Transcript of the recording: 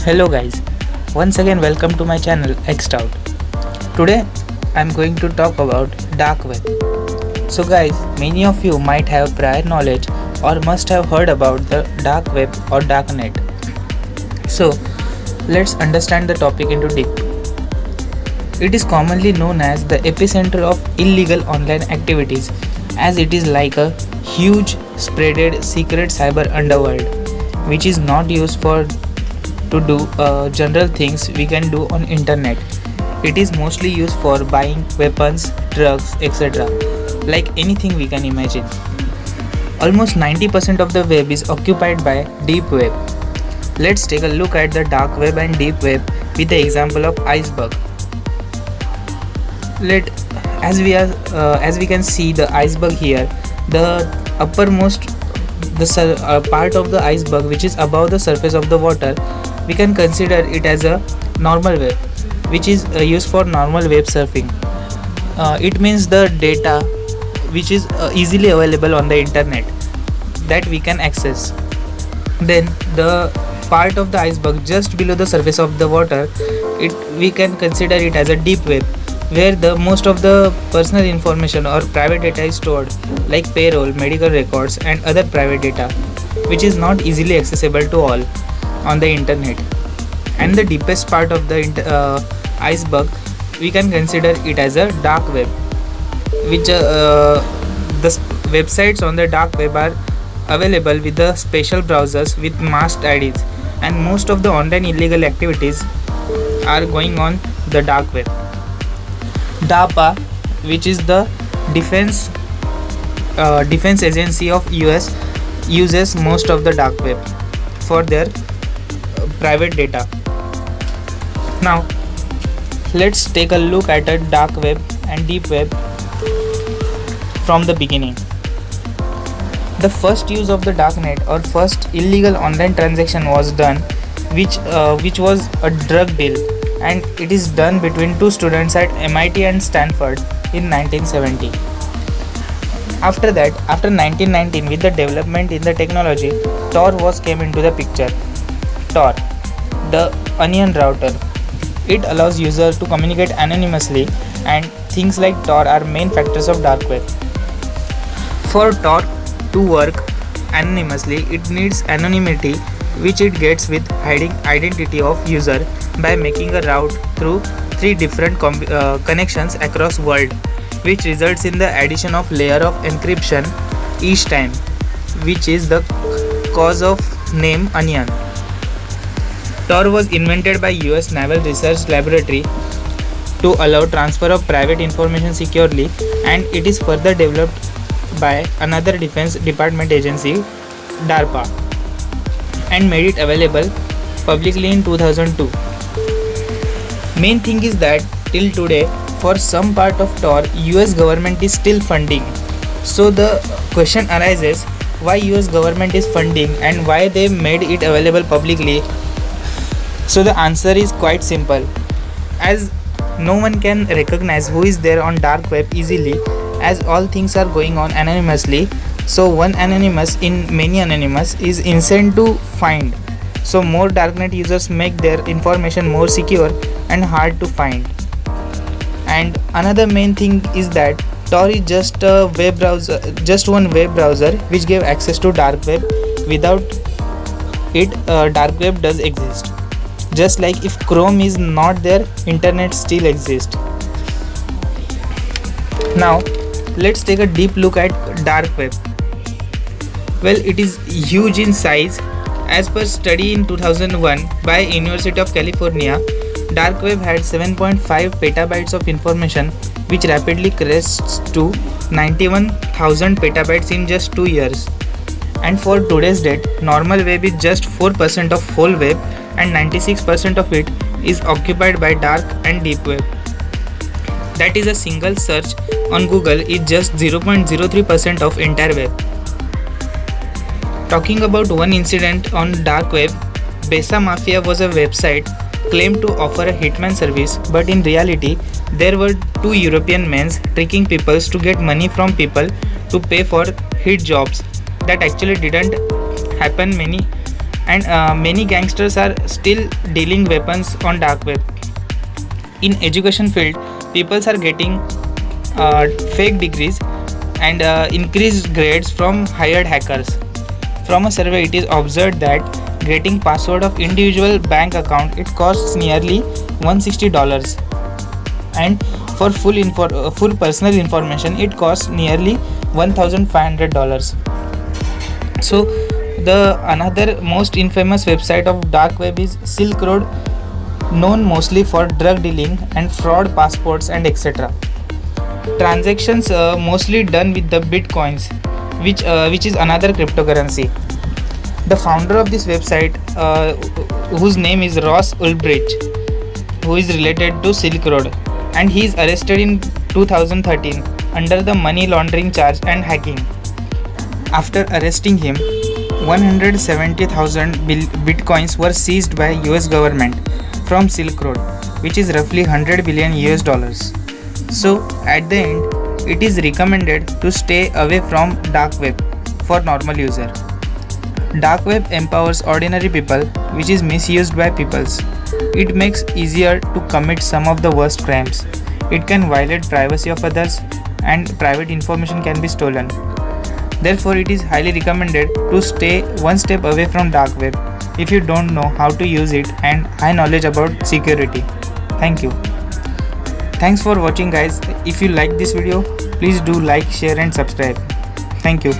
Hello guys, once again welcome to my channel Xtout. Today I'm going to talk about dark web. So guys, many of you might have prior knowledge or must have heard about the dark web or darknet. So let's understand the topic into deep. It is commonly known as the epicenter of illegal online activities, as it is like a huge spreaded secret cyber underworld which is not used for to do general things we can do on internet. It is mostly used for buying weapons, drugs, etc. like anything we can imagine. Almost 90% of the web is occupied by deep web. Let's take a look at the dark web and deep web with the example of iceberg. As we can see the iceberg here, the uppermost part of the iceberg which is above the surface of the water, we can consider it as a normal web, which is used for normal web surfing. It means the data which is easily available on the internet that we can access. Then the part of the iceberg just below the surface of the water, we can consider it as a deep web, where the most of the personal information or private data is stored, like payroll, medical records and other private data, which is not easily accessible to all on the internet. And the deepest part of the iceberg, we can consider it as a dark web, which the websites on the dark web are available with the special browsers with masked IDs, and most of the online illegal activities are going on the dark web. DARPA, which is the defense agency of US, uses most of the dark web for their private data. Now let's take a look at a dark web and deep web from the beginning. The first use of the darknet or first illegal online transaction was done, which was a drug deal, and it is done between two students at MIT and Stanford in 1970. After that, after 1919, with the development in the technology, Tor came into the picture. Tor, the onion router. It allows users to communicate anonymously, and things like Tor are main factors of dark web. For Tor to work anonymously, it needs anonymity, which it gets with hiding identity of user by making a route through three different connections across world, which results in the addition of layer of encryption each time, which is the cause of name onion. Tor was invented by US Naval Research Laboratory to allow transfer of private information securely, and it is further developed by another Defense Department agency, DARPA, and made it available publicly in 2002. Main thing is that till today, for some part of Tor, US government is still funding. So the question arises, why US government is funding and why they made it available publicly? So the answer is quite simple. As no one can recognize who is there on dark web easily, as all things are going on anonymously, so one anonymous in many anonymous is insane to find. So more darknet users make their information more secure and hard to find. And another main thing is that Tor is just a web browser, just one web browser which gave access to dark web. Without it, dark web does exist. Just like if Chrome is not there, internet still exists. Now let's take a deep look at dark web. Well, it is huge in size. As per study in 2001 by University of California, dark web had 7.5 petabytes of information, which rapidly crests to 91,000 petabytes in just 2 years. And for today's date, normal web is just 4% of whole web, and 96% of it is occupied by dark and deep web. That is, a single search on Google is just 0.03% of entire web. Talking about one incident on dark web, Besa Mafia was a website claimed to offer a hitman service, but in reality, there were two European men tricking people to get money from people to pay for hit jobs that actually didn't happen. Many and many gangsters are still dealing weapons on dark web. In education field, people are getting fake degrees and increased grades from hired hackers. From a survey, it is observed that getting password of individual bank account it costs nearly $160, and for full personal information it costs nearly $1,500. So the another most infamous website of dark web is Silk Road, known mostly for drug dealing and fraud passports and etc. Transactions mostly done with the bitcoins, which is another cryptocurrency. The founder of this website, whose name is Ross Ulbricht, who is related to Silk Road, and he is arrested in 2013 under the money laundering charge and hacking. After arresting him, 170,000 bitcoins were seized by US government from Silk Road, which is roughly 100 billion US dollars. So at the end, it is recommended to stay away from dark web for normal user. Dark web empowers ordinary people, which is misused by peoples. It makes easier to commit some of the worst crimes. It can violate privacy of others and private information can be stolen. Therefore, it is highly recommended to stay one step away from dark web if you don't know how to use it and high knowledge about security. Thank you. Thanks for watching guys. If you like this video, please do like, share and subscribe. Thank you.